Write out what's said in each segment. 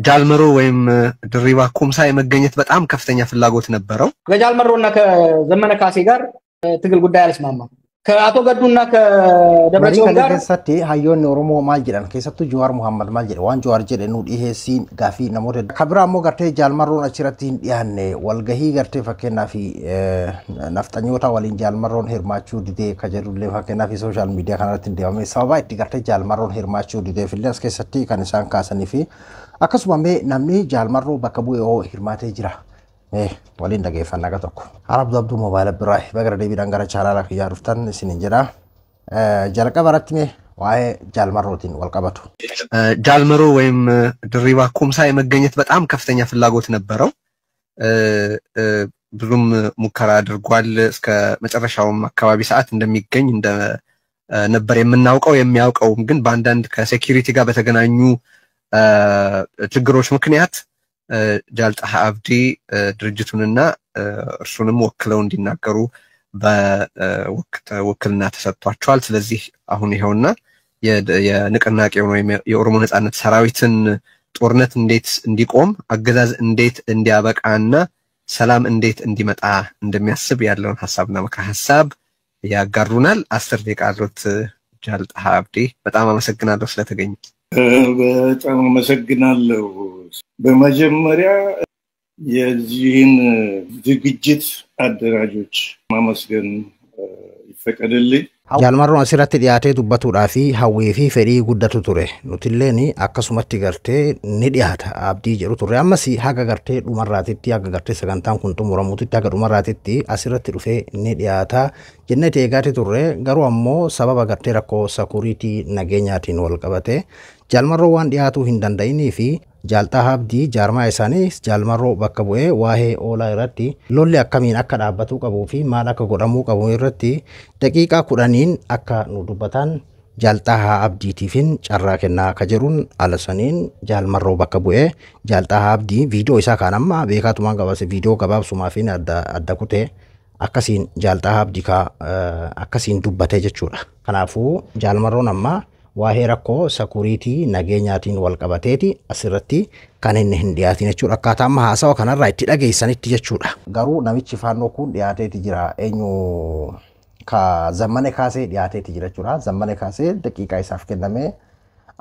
ጃልመሮ ወይም ድሪባ ኩምሳ የመገኘት በጣም ከፍተኛ ፍላጎት ነበረው። ከጃልመሮና ከዘመነ ካሴ ጋር ትግል ጉዳይ አልስማማም። ከአቶ ገዱና ከደብረጽዮን ጋር ሰቲ ሃዮን ኦሮሞ ማልጅራን ከሰቱ ጁዋር መሐመድ ማልጅራ ዋን ጁዋር ጀደኑ ይሄሲን ጋፊ ነሞደ ከብራሞ ገርቴ ጃልመሮን አችራቲን ያኔ ወልገሂ ገርቴ ፈከና ፊ ነፍጠኞታ ወሊን ጃልመሮን ሄርማቹ ዲዴ ከጀዱለ ፈከና ፊ ሶሻል ሚዲያ ካናት እንዲያመ ሰባ እቲ ገርቴ ጃልመሮን ሄርማቹ ዲዴ ፊለስ ከሰቲ ከነሳን ካሰኒ ፊ አከሱማሜ ናምኒ ጃልመሮ በከቡ ሄርማቴ ጅራ waliin dhageeffannaa akka tokko Arabdu Abduu Mobaayil Abdurraahi bagara deebiidhaan gara chaanaalaa kiyyaa dhuftan isiniin jedha jalqaba irratti mee waa'ee ጃልመሮtiin wal qabatu ጃልመሮ ወይም ድሪባ ኩምሳ የመገኘት በጣም ከፍተኛ ፍላጎት ነበረው። ብዙም ሙከራ አድርጓል። እስከ መጨረሻውም አካባቢ ሰዓት እንደሚገኝ ነበር የምናውቀው የሚያውቀው ግን በአንዳንድ ከሴኩሪቲ ጋር በተገናኙ ችግሮች ምክንያት ጃልጣሃ አብዲ ድርጅቱንና እርሱንም ወክለው እንዲናገሩ በወክልና ተሰጥቷቸዋል። ስለዚህ አሁን ይሄውና የንቅናቄው ነው የኦሮሞ ነጻነት ሰራዊትን ጦርነት እንዴት እንዲቆም አገዛዝ እንዴት እንዲያበቃና ሰላም እንዴት እንዲመጣ እንደሚያስብ ያለውን ሐሳብና ምክረ ሐሳብ ያጋሩናል። 10 ደቂቃ አሉት ጃልጣሃ አብዲ። በጣም አመሰግናለሁ ስለተገኘ። በጣም አመሰግናለሁ። በመጀመሪያ የዚህን ዝግጅት አደራጆች ማመስገን ይፈቀድልኝ። ጃልመሮን asirratti dhiyaatee dubbatuudhaa fi hawwii fi fedhii guddatu ture. Nutilleen akkasumatti gartee ni dhiyaata abdii jedhu ture. Ammas haga gartee dhumarraatitti haga gartee sagantaan kun xumuramuutitti haga dhumarraatitti asirratti dhufee ni dhiyaata jennee eegaatee turre. Garuu ammoo sababa gartee rakkoo sakuriitii nageenyaatiin wal qabate ጃልመሮ waan dhiyaatuu hin danda'inii fi ጃልጣሃ አብዲ jaarmaa isaanii ጃልመሮ bakka bu'ee waa'ee oolaa irratti lolli akkamiin akka dhaabbatuu qabuu fi maal akka godhamuu qabu irratti daqiiqaa 10 akka nu dubbatan ጃልጣሃ abdiitiifin carraa kennaa ka jedhuun alasaniin ጃልመሮ bakka bu'ee ጃልጣሃ abdi viidiyoo isaa kan amma beekaatumaan qabase viidiyoo gabaabsumaa fi adda kutee akkasiin ጃልጣሃ abdi akkasiin dubbatee jechuudha. Kanaafuu ጃልመሮን amma waa'ee rakkoo sakuriitii nageenyaatiin wal qabateeti asirratti kan inni hin dhiyaatin jechuudha. Akkaataa amma haasawa kanarraa itti dhageessanitti jechuudha. Garuu namichi faannoo kun dhiyaateeti jira. Eenyu ka zammane kaasee dhiyaateeti jira jechuudha. Zammane kaasee daqiiqaa isaaf kennamee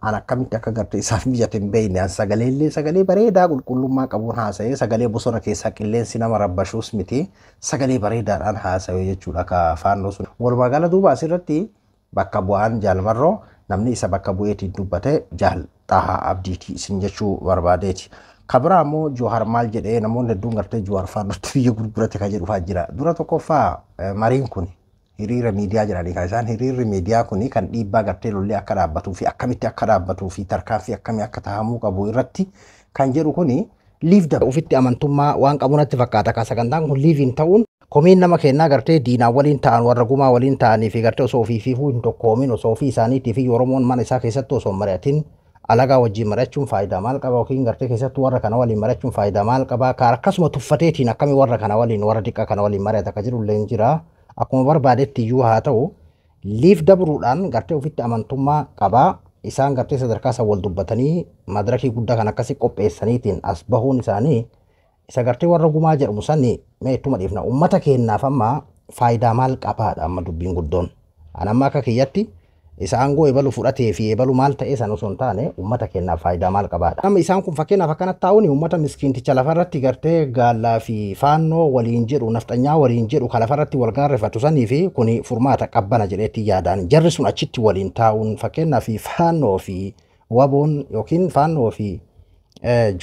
an akkamitti akka gartee isaaf mijate hin beekne sagalee bareedaa qulqullummaa qabuun haasa'ee sagalee bosona keessaa qilleensi nama rabbashuus miti sagalee bareedaadhaan haasa'ee jechuudha ka faannoo sun. Walumaa gala duuba asirratti bakka bu'aan ጃልመሮ namni isa bakka bu'eetiin dubbate ጃልጣሃ abdiiti isin jechuu barbaadeeti. Kabira ammoo Johaar maal jedhee namoonni hedduun gartee Johaar faannotti biyya gurgurate kan jedhu jira. Dura tokkoffaa mariin kun hiriira miidiyaa jedhanii kan isaan hiriirri miidiyaa kun kan dhiibbaa gartee lollee akka dhaabbatuu fi akkamitti akka dhaabbatuu fi tarkaanfii akkamii akka tahamuu qabu irratti kan jedhu kun liif daba ofitti amantummaa waan qabu natti fakkaata. Ka sagantaan kun liiviin ta'uun komiin nama kennaa gartee diinaa waliin ta'an warra gumaa waliin ta'anii fi gartee osoo ofii fiifuu hin tokkoomin osoo ofii isaaniitii fi Oromoon mana isaa keessatti osoo mari'atin alagaa wajjin mari'achuun faayidaa maal qaba yookiin gartee keessatti warra kana waliin mari'achuun faayidaa maal qaba ka akkasuma tuffateetiin akkamii warra kana waliin warra xiqqaa kana waliin mari'ata ka jiru illee jira. Akkuma barbaadetti iyyuu haa ta'u liif dabruudhaan gartee ofitti amantummaa qabaa isaan gartee sadarkaa isaa wal dubbatanii madirakii guddaa kan akkasii qopheessaniitiin as bahuun isaanii isa gartee warra gumaa jedhamu sanni mee ittuma dhiifna ummata keenyaaf amma faayidaa maal qabaadha amma dubbiin guddoon. An amma akka kiyyatti isa aangoo ebalu fudhatee fi ebalu maal ta'ee san osoo hin taane ummata keenyaaf faayidaa maal qabaadha. Amma isaan kun fakkeenyaaf akkanatti taa'uun ummata miskiinticha lafarratti gartee gaallaa fi faannoo waliin jedhu nafxanyaa waliin jedhu ka lafarratti wal gaarrefatu sanii fi kuni furmaata qabbana jedheetti yaadaan jarri sun achitti waliin taa'uun fakkeenyaaf faannoo fi waboon yookiin faannoo fi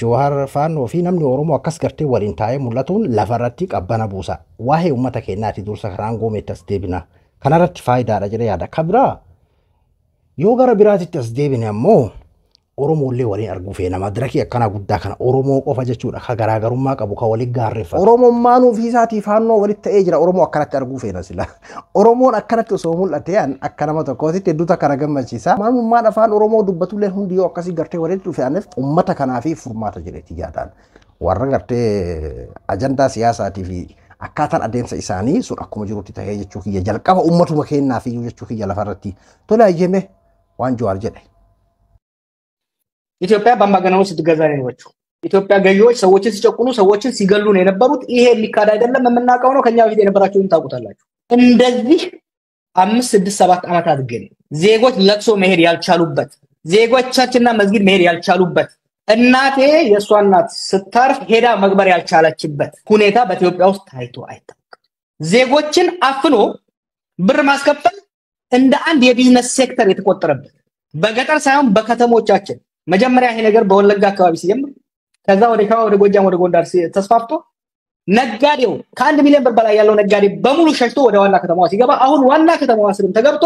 Johaar faannoo fi namni Oromoo akkas gartee waliin taa'ee mul'atuun lafarratti qabbana buusa. Waa'ee ummata keenyaati dursa karaan goomeetti as deebina. Kanarratti faayidaadha jedhee yaada. Kabira yoo gara biraatitti as deebine ammoo Oromollee waliin arguu feena madirakii akkana guddaa kana Oromoo qofa jechuudha ka garaagarummaa qabu ka waliin gaarreeffatu. Oromummaan ofii isaatii faannoo walitti ta'ee jira Oromoo akkanatti arguu feena sila. Oromoon akkanatti osoo mul'ate akka nama tokkootitti hedduuta kana gammachiisa. Maalummaan afaan Oromoo dubbatullee hundi yoo akkasii gartee walitti dhufeaniif uummata kanaafi furmaata jedheeti yaadaan. Warra gartee ajandaa siyaasaatii fi akkaataan adeemsa isaanii sun akkuma jirutti ta'ee jechuu kiyya jalqaba uummatuma keenyaaf iyyuu jechuu kiyya lafarratti tola ayyeme waan Johaar jedhe. ኢትዮጵያ በአምባገነኖች ስትገዛ ነው የኖረችው። ኢትዮጵያ ገዢዎች ሰዎችን ሲጨቁኑ ሰዎችን ሲገሉ ነው የነበሩት። ይሄ የሚካድ አይደለም፣ የምናውቀው ነው። ከኛ በፊት የነበራችሁን ታውቁታላችሁ። እንደዚህ 5 6 7 ዓመታት ግን ዜጎች ለቅሶ መሄድ ያልቻሉበት፣ ዜጎቻችንና መስጊድ መሄድ ያልቻሉበት፣ እናቴ የእሷ እናት ስታርፍ ሄዳ መግበር ያልቻለችበት ሁኔታ በኢትዮጵያ ውስጥ ታይቶ አይታወቅም። ዜጎችን አፍኖ ብር ማስከፈል እንደ አንድ የቢዝነስ ሴክተር የተቆጠረበት በገጠር ሳይሆን በከተሞቻችን መጀመሪያ ይሄ ነገር በወለጋ አካባቢ ሲጀምር ከዛ ወደ ሸዋ ወደ ጎጃም ወደ ጎንደር ተስፋፍቶ ነጋዴው ከ1 ሚሊዮን ብር በላይ ያለው ነጋዴ በሙሉ ሸሽቶ ወደ ዋና ከተማዋ ሲገባ አሁን ዋና ከተማዋ ስርም ተገብቶ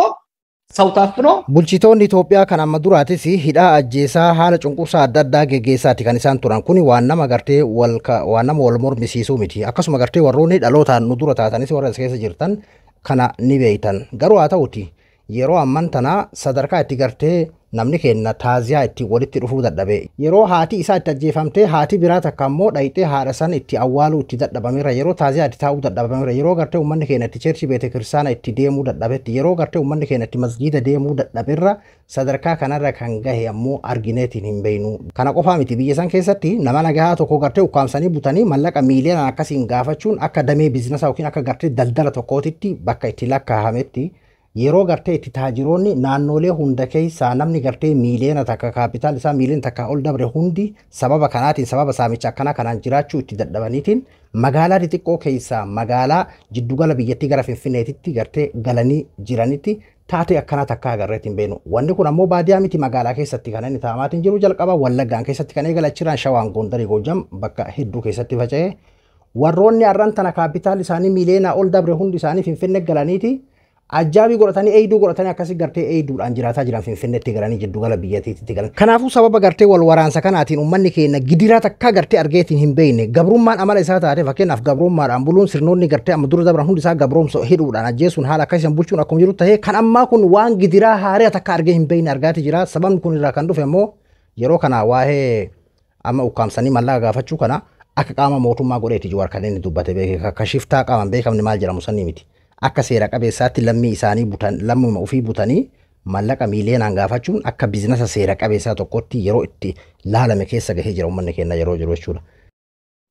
ሰው ታፍኖ ቡልቺቶን ኢትዮጵያ ከናማ ዱራቲስ ሂዳ አጄሳ ሀለ ጭንቁሳ አዳዳ ጌጌሳቲ ከኒሳን ቱራን ኩኒ ዋና መገርቴ ዋና ወልሞር ሚሲሱ ሚቲ አከሱ መገርቴ ወሮኒ ዳሎታን ኑዱራ ታታኒስ ወራ ስኬሰ ጅርታን ከና ኒቤይታን ገሩ አታውቲ የሮ አማን ተና ሰደርካ እትገርቴ namni kenna taazia itti walitti dhufuu dadhabe yeroo haati isaa itti ajjeefamte haati biraa takka immoo dhayxee haadha san itti awwaaluu itti dadhabameera yeroo taazia itti taa'uu dadhabameera yeroo gartee uummanni keenya itti cheerchi beete kiristaana itti deemuu dadhabetti yeroo gartee uummanni keenya itti masjiida deemuu dadhaberra sadarkaa kanarra kan gahe ammoo argineetiin hin beeynu kana qofaa miti biyya san keessatti nama nagahaa tokko gartee ukkaamsanii butanii mallaqa miiliyoonaan akkasiin gaafachuun akka damee biizinasa yookiin akka gartee daldala tokkootitti bakka itti lakkaa'ametti yeroo gartee itti taajiroonni naannolee hunda keessaa namni gartee miiliyoona takka kaapitaal isaa miiliyoona takka ol dabre hundi sababa kanaatiin sababa saamicha akkana kanaan jiraachuu itti dadhabaniitiin magaalaa xixiqqoo keessaa magaalaa jiddugala biyyattii gara Finfinneetitti gartee galanii jiranitti taatee akkana takka agarreetiin beenu wanni kun ammoo baadiyaa miti magaalaa keessatti kan inni taa'amaatiin jiru jalqaba Wallaggaan keessatti kan eegala Chiraan Shawaan Gondarii Goojam bakka hedduu keessatti faca'ee warroonni arran tana kaapitaal isaanii miiliyoona ol dabre hundi isaanii Finfinnee galaniiti ajaabii godhatanii eeyduu godhatanii akkasii gartee eeyduudhaan jiraataa jiran Finfinneetti galanii jiddugala biyyattiitti galan. Kanaafuu sababa gartee wal waraansa kanaatiin uummanni keenya gidiraa takka gartee argeetiin hin beekne gabrummaan amala isaa taate fakkeenyaaf gabrummaadhaan buluun sirnoonni gartee amma dura dabran hundi isaa gabroomsa hidhuudhaan ajjeesuun haala akkasiin bulchuun akkuma jiru ta'ee kan ammaa kun waan gidiraa haaraa takka argee hin beekne argaati jira. Sababni kun irraa kan dhufe immoo yeroo kana waa'ee amma ukkaamsanii mallaqa gaafachuu kana akka qaama mootummaa godheeti jiru kan inni dubbate beekee akka shiftaa qaaman beekamni maal jedhamu sanii miti. Akka seera qabeessaatti lammii isaanii butan lammuma ofii butanii mallaqa miiliyoonaan gaafachuun akka biizinasa seera qabeessaa tokkotti yeroo itti laalame keessa gahee jira uummanni keenya yeroo jiru jechuudha.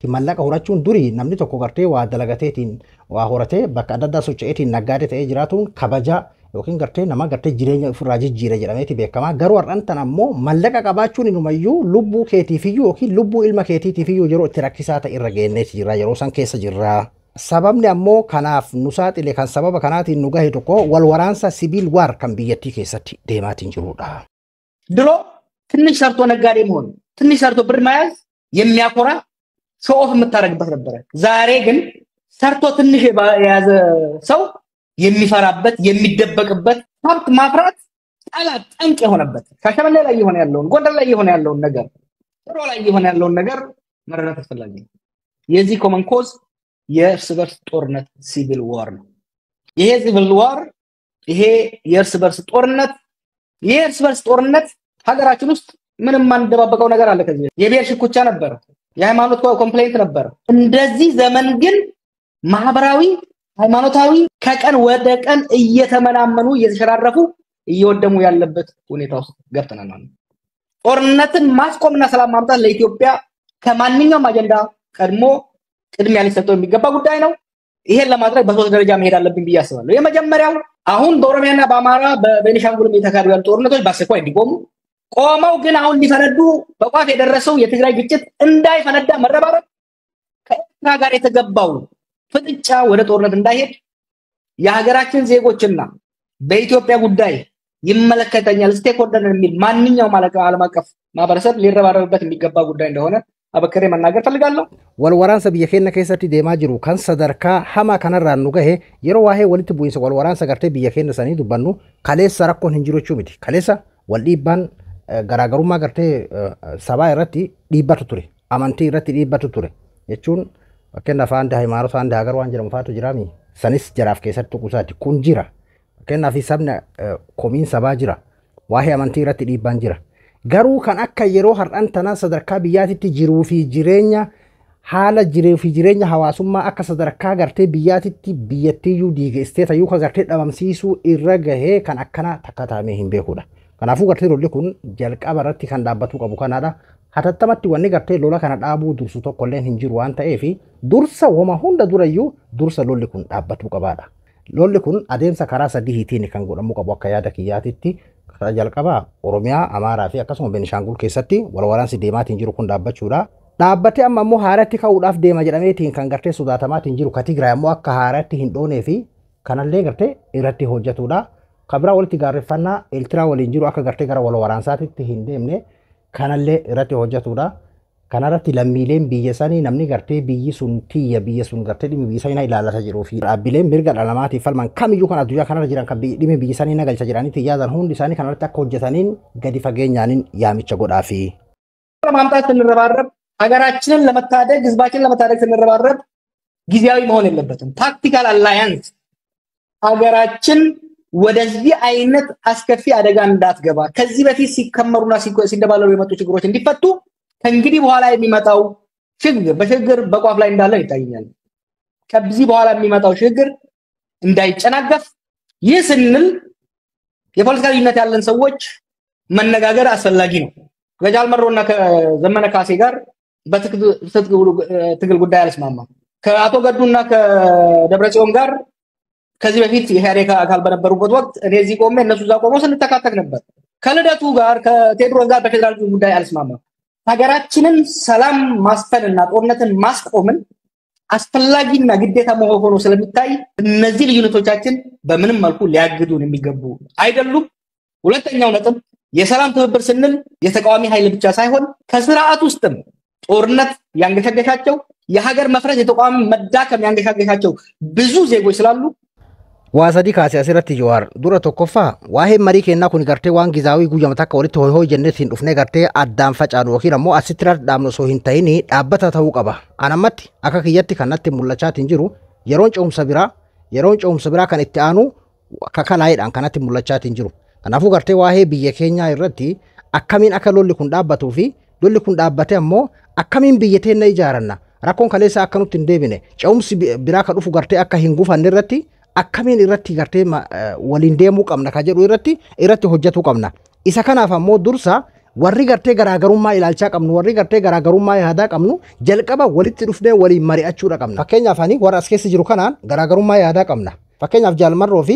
Mallaqa horachuun durii namni tokko gartee waa dalagateetiin waa horatee bakka adda addaa socho'eetiin naggaadee ta'ee jiraatuun kabaja yookiin gartee nama gartee jireenya ofirraa jijjiire jedhameeti beekama. Garuu har'aan tan ammoo mallaqa qabaachuun inumayyuu lubbuu keetiifiyyuu yookiin lubbuu ilma keetiitiifiyyuu yeroo itti rakkisaa ta'e irra geenneeti jira yeroo san keessa jirra. Sababni ammoo kanaaf nu saaxile kan sababa kanaatiin nu gahe tokko wal waraansa sibiil waar kan biyyattii keessatti deemaatiin jirudha. ድሮ ትንሽ ሰርቶ ነጋዴ መሆን ትንሽ ሰርቶ ብር መያዝ የሚያኮራ ሾው ኦፍ የምታረግበት ነበረ። ዛሬ ግን ሰርቶ ትንሽ የያዘ ሰው የሚፈራበት የሚደበቅበት ሀብት ማፍራት ጠላት ጠንቅ የሆነበት ሻሸመኔ ላይ የሆነ ያለውን ጎንደር ላይ የሆነ ያለውን ነገር ጥሮ ላይ የሆነ ያለውን ነገር መረዳት አስፈላጊ ነው። የዚህ ኮመን ኮዝ የእርስ በርስ ጦርነት ሲቪል ዋር ነው። ይሄ ሲቪል ዋር ይሄ የእርስ በርስ ጦርነት የእርስ በርስ ጦርነት ሀገራችን ውስጥ ምንም ማንደባበቀው ነገር አለ። ከዚህ የብሔር ሽኩቻ ነበር፣ የሃይማኖት ኮምፕሌንት ነበር። እንደዚህ ዘመን ግን ማህበራዊ ሃይማኖታዊ ከቀን ወደ ቀን እየተመናመኑ እየተሸራረፉ እየወደሙ ያለበት ሁኔታ ውስጥ ገብተናል። ጦርነትን ማስቆምና ሰላም ማምጣት ለኢትዮጵያ ከማንኛውም አጀንዳ ቀድሞ ቅድሚያ ሊሰጠው የሚገባ ጉዳይ ነው። ይሄን ለማድረግ በሶስት ደረጃ መሄድ አለብን ብዬ አስባለሁ። የመጀመሪያው አሁን በኦሮሚያና በአማራ በቤኒሻንጉል የተካሄዱ ያሉ ጦርነቶች በአስቸኳይ እንዲቆሙ ቆመው ግን አሁን ሊፈነዱ በቋፍ የደረሰው የትግራይ ግጭት እንዳይፈነዳ መረባረብ ከኤርትራ ጋር የተገባው ፍጥጫ ወደ ጦርነት እንዳይሄድ የሀገራችን ዜጎችና በኢትዮጵያ ጉዳይ ይመለከተኛል ስቴክሆልደር የሚል ማንኛውም ዓለም አቀፍ ማህበረሰብ ሊረባረብበት የሚገባ ጉዳይ እንደሆነ አበከሬ መናገር ፈልጋለሁ። ወልወራንሰ ብየ ኬኛ keessatti deemaa jiru kan sadarkaa hamaa kanarraan nu gahe yeroo waa'ee walitti bu'iinsa walwaraansa gartee biyya keenya sanii dubbannu kaleessa rakkoon hin jiru jechuu miti. Kaleessa wal dhiibbaan garaagarummaa gartee sabaa irratti dhiibbatu ture, amantii irratti dhiibbatu ture jechuun fakkeenyaaf handa hayimaanota handa hagar waan jedhamu faatu jiraami. Sanis jaraaf keessatti qusaati kun jira. Fakkeenyaaf sabni komiin sabaa jira, waa'ee amantii irratti dhiibbaan jira. Garuu kan akka yeroo har'aan tana sadarkaa biyyaatitti jiruu fi jireenya haala jiruu fi jireenya hawaasummaa akka sadarkaa gartee biyyaatitti biyyattiyyuu diigestee tayyuu ka gartee dhabamsiisuu irra gahee kan akkana takka taa'amee hin beekudha. Kanaafuu gartee lolli kun jalqaba irratti kan dhaabbatu qabu kanaadha. Hatattamatti wanni gartee lola kana dhaabuu dursu tokkolleen hin jiru waan ta'eef dursa wama hunda durayyuu dursa lolli kun dhaabbatu qabaadha. Lolli kun adeemsa karaa sadiitiin kan godhamu qabu akka yaada kiyyaatitti karaa jalqabaa Oromiyaa, Amaaraa fi akkasuma Beenishaangul keessatti wal waraansi deemaatiin jiru kun dhaabbachuudha. Dhaabbatee amma immoo haaratti ka'uudhaaf deema jedhameetiin kan gartee sodaatamaatiin jiru ka Tigraay ammoo akka haaratti hin dhoonee fi kanallee gartee irratti hojjetudha. Kabira walitti gaarreeffannaa Eertiraa waliin jiru akka gartee gara wal waraansaatitti hin deemne kanallee irratti hojjetudha. Kanarratti lammiileen biyya sanii namni gartee biyyi sun tiyya biyya sun gartee dhimmi biyya sanii ilaalata jiruu fi dhaabbileen mirga dhala namaatiif falman kamiyyuu kan addunyaa kanarra jiran kan dhimmi biyya sanii nagalcha jedhaniitti yaadan hundi isaanii kanarratti akka hojjetaniin gadi fageenyaanin yaamicha godhaafi. ማምጣት ስንረባረብ ሀገራችንን ለመታደግ ህዝባችንን ለመታደግ ስንረባረብ ጊዜያዊ መሆን የለበትም። ታክቲካል አላያንስ ሀገራችን ወደዚህ አይነት አስከፊ አደጋ እንዳትገባ ከዚህ በፊት ሲከመሩና ሲደባለሉ የመጡ ችግሮች እንዲፈቱ ከእንግዲህ በኋላ የሚመጣው ችግር በችግር በቋፍ ላይ እንዳለ ይታየኛል። ከዚህ በኋላ የሚመጣው ችግር እንዳይጨናገፍ ይህ ስንል የፖለቲካ ልዩነት ያለን ሰዎች መነጋገር አስፈላጊ ነው። ከጃል መሮና ከዘመነ ካሴ ጋር በትግል ጉዳይ አልስማማም። ከአቶ ገዱና ከደብረጽዮን ጋር ከዚህ በፊት የኢህአዴግ አካል በነበሩበት ወቅት እኔ እዚህ ቆሜ እነሱ እዛ ቆመው ስንተካተክ ነበር። ከልደቱ ጋር ከቴድሮስ ጋር በፌደራል ጉዳይ አልስማማም። ሀገራችንን ሰላም ማስፈንና ጦርነትን ማስቆምን አስፈላጊና ግዴታ መሆኑ ስለሚታይ እነዚህ ልዩነቶቻችን በምንም መልኩ ሊያግዱን የሚገቡ አይደሉም። ሁለተኛው ነጥብ የሰላም ትብብር ስንል የተቃዋሚ ኃይል ብቻ ሳይሆን ከስርዓት ውስጥም ጦርነት ያንገሸገሻቸው የሀገር መፍረስ የተቋም መዳከም ያንገሸገሻቸው ብዙ ዜጎች ስላሉ ዋሰዲ ካሲ አስረቲ ጀዋር ዱረ ቶኮፋ ዋሄ መሪ ኬና ኩኒ ገርቴ ዋን ጊዛዊ ጉያ መታከ ወሊት ሆይ ሆይ ጀነት ሂን ዱፍኔ ገርቴ አዳም ፈጫዱ ወኪረሞ አሲትራ ዳምኖ ሶ ሂንታይኒ ዳበታ ተው ቀባ አናመት አካ ከየቲ ከናት ሙላቻት እንጅሩ የሮን ጨውም ሰብራ ከን ኢትአኑ ከከላይዳን ከናት ሙላቻት እንጅሩ kanaafuu gartee waa'ee biyya keenyaa irratti akkamiin akka lolli kun dhaabbatuu fi lolli kun dhaabbatee ammoo akkamiin biyya teenya ijaaranna rakkoon kaleessa akka nutti hin deebine ce'umsi biraa ka dhufu gartee akka hin gufanne irratti akkamiin irratti gartee waliin deemuu qabna ka jedhu irratti hojjetuu qabna. Isa kanaaf ammoo dursa warri gartee garaagarummaa ilaalchaa qabnu warri gartee garaagarummaa yaadaa qabnu jalqaba walitti dhufnee waliin mari'achuudha qabna. Fakkeenyaaf ani warra as keessa jiru kanaan garaagarummaa yaadaa qabna. Fakkeenyaaf jaalmarroo fi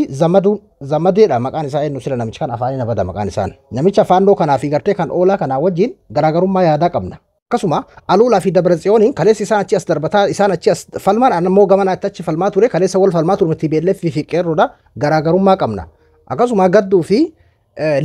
zamadeedha maqaan isaa eenyu sila namicha kan afaanii nabada maqaan isaan namicha faandoo kanaa fi gartee kan oolaa kanaa wajjin garaagarummaa yaadaa qabna. Akkasuma aluulaa fi dabratsiyooniin kaleessa isaan achi as darbataa isaan achi as falmaan ammoo gamana achi falmaa ture kaleessa wal falmaa ture TPLF fi qeerroodha garaagarummaa qabna. Akkasuma gadduu fi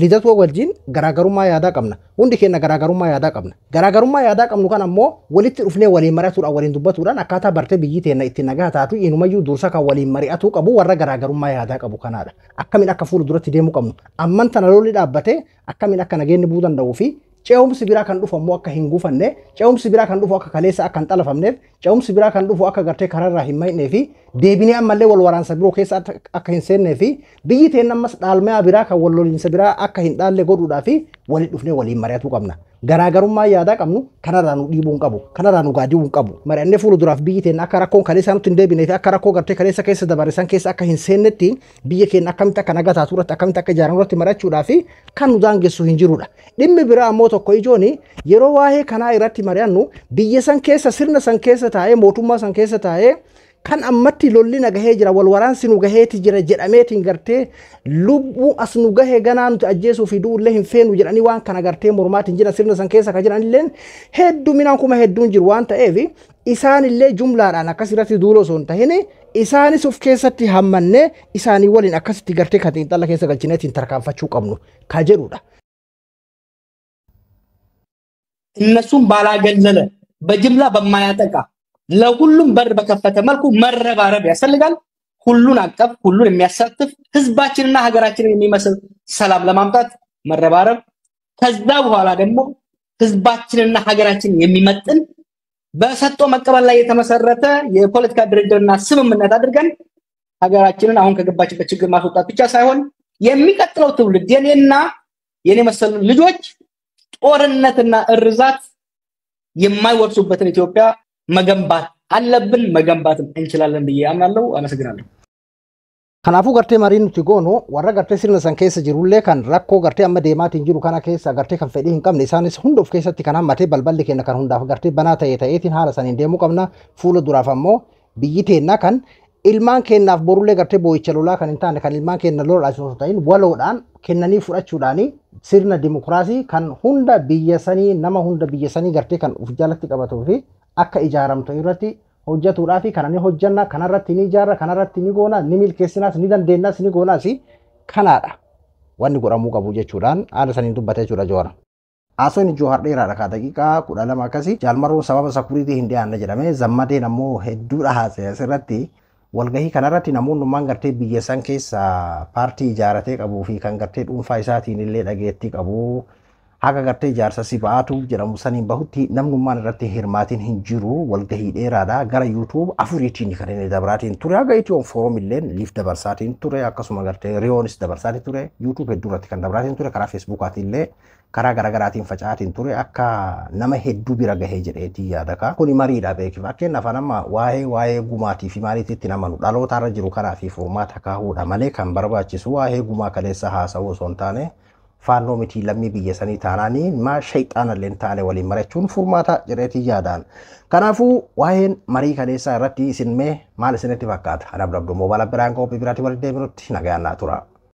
lidatu wajjin garaagarummaa yaadaa qabna. Hundi keenya garaagarummaa yaadaa qabna. Garaagarummaa yaadaa qabnu kan ammoo walitti dhufnee waliin mari'atuudhaan waliin dubbatuudhaan akkaataa bartee biyyi teenya itti nagaa taatu inumayyuu dursa kan waliin mari'atuu qabu warra garaagarummaa yaadaa qabu kanaadha. Akkamiin akka fuula duratti deemuu qabnu. Amman tana lolli dhaabbatee akkamiin akka nageenyi bu'uu danda'uu fi ce'umsi biraa kan dhufu ammoo akka hin gufanne, ce'umsi biraa kan dhufu akka kaleessa akka hin xalafamneef, ce'umsi biraa kan dhufu akka gartee kararraa hin maynee fi deebinee ammallee wal waraansa biroo keessa akka hin seennee fi biyyi teenya ammas dhaalmaa biraa kan wal loliinsa biraa akka hin dhaalle godhuudhaa fi waliin dhufnee waliin mari'atuu qabna. Garaagarummaa yaadaa qabnu kanarraa nu dhiibuu hin qabu, kanarraa nu gaadii hin qabu. Mari'annee fuula duraaf biyyi teenya akka rakkoon kaleessa nutti hin deebinee fi akka rakkoo gartee kaleessa keessa dabarsan keessa akka hin seennetti biyya keenya akkamitti akka nagaa taatu irratti akkamitti akka ijaaramu irratti mari'achuudhaa fi kan nu daangessu hin jirudha. Dhimmi biraa ammoo tokko ijooni yeroo waa'ee kanaa irratti mari'annu biyya san keessa sirna san keessa taa'ee mootummaa san keessa taa'ee kan ammatti lolli nagahee jira wal waraansi nu gaheeti jira jedhameetiin gartee lubbuu as nu gahee ganaa nuti ajjeesuu fi du'ullee hin feenu jedhanii waan kana gartee mormaatiin jira sirna san keessa ka jiranillee hedduminaan kuma hedduun jiru waan ta'eef isaanillee jumlaadhaan akkasirratti duuloo osoo hin tahin isaanis of keessatti hammannee isaanii waliin akkasitti gartee kan xiinxala keessa galchineetiin tarkaanfachuu qabnu ka jedhudha. እነሱም ባላገለለ በጅምላ በማያጠቃ ለሁሉም በር በከፈተ መልኩ መረባረብ ያስፈልጋል። ሁሉን አቀፍ ሁሉን የሚያሳትፍ ህዝባችንና ሀገራችንን የሚመስል ሰላም ለማምጣት መረባረብ ከዛ በኋላ ደግሞ ህዝባችንና ሀገራችንን የሚመጥን በሰጥቶ መቀበል ላይ የተመሰረተ የፖለቲካ ድርድርና ስምምነት አድርገን ሀገራችንን አሁን ከገባችበት ችግር ማስወጣት ብቻ ሳይሆን የሚቀጥለው ትውልድ የኔና የኔ መሰሉ ልጆች ጦርነትና እርዛት የማይወርሱበትን ኢትዮጵያ መገንባት አለብን መገንባትም እንችላለን ብዬ አምናለሁ። አመሰግናለሁ። Kanaafuu gartee mariin nuti goonu warra gartee sirna san keessa jirullee kan rakkoo gartee amma deemaatiin jiru kana keessa gartee kan fedhii hin qabne isaanis hunda of keessatti kan hammatee balballi keenya kan hundaaf gartee banaa ta'eetiin haala saniin deemuu qabna. Fuula duraaf ammoo biyyi teennaa kan ilmaan keenyaaf borullee gartee boo'icha lolaa kan hin taane kan ilmaan keenya lolaadhaaf osoo ta'in waloodhaan kennanii fudhachuudhaani sirna dimokiraasii kan hunda biyya sanii nama hunda biyya sanii gartee kan uf jalatti qabatuu fi akka ijaaramtu irratti hojjetuudhaa fi kanani hojjanna kanarratti ni ijaarra kanarratti ni goona ni milkeessinaas ni dandeenyaas ni goonaas kanaadha wanni godhamuu qabu jechuudhaan haala saniin dubbatee jechuudha Joora. Asoon Johaar dheeraadha ka daqiiqaa 12 akkasii jaalmaroon sababa sakuriitii hin dhiyaanne jedhamee zammadeen ammoo hedduudha haasa'e asirratti walgahii kanarratti namoonnummaan gartee biyya san keessa paartii ijaaratee qabuu fi kan gartee dhuunfaa isaatiin illee dhageettii qabu haga gartee ijaarsa si ba'aatu jedhamu saniin bahutti namnummaan irratti hirmaatiin hin jiru walgahii dheeraadha gara YouTube afuriitiin kan inni dabaraatiin ture haga Itoon Forum illeen liif dabarsaatiin ture akkasuma gartee Riyoonis dabarsaatiin ture YouTube hedduu irratti kan dabaraatiin ture karaa Facebookaatiin illee karaa garaagaraatiin facaatiin ture akka nama hedduu bira gahee jedheetii yaadaka kuni mariidha beeki fakkeenyaaf amma waa'ee gumaatii fi maaliitiitti namanu dhalootaarra jiru kanaa fi furmaata kaahuudha malee kan barbaachisu waa'ee gumaa kaleessa haasa'uu osoo hin taane faannoo miti lammii biyya sanii taanaanii maa shayxaanallee hin taane waliin marachuun furmaata jedheetii yaadaan. Kanaafuu waa'een marii kaleessaa irratti isin mee maal isinitti fakkaata? Ana Abduu Mobaala biraan qophii biraatti walitti deebinutti nagayaan naa tura.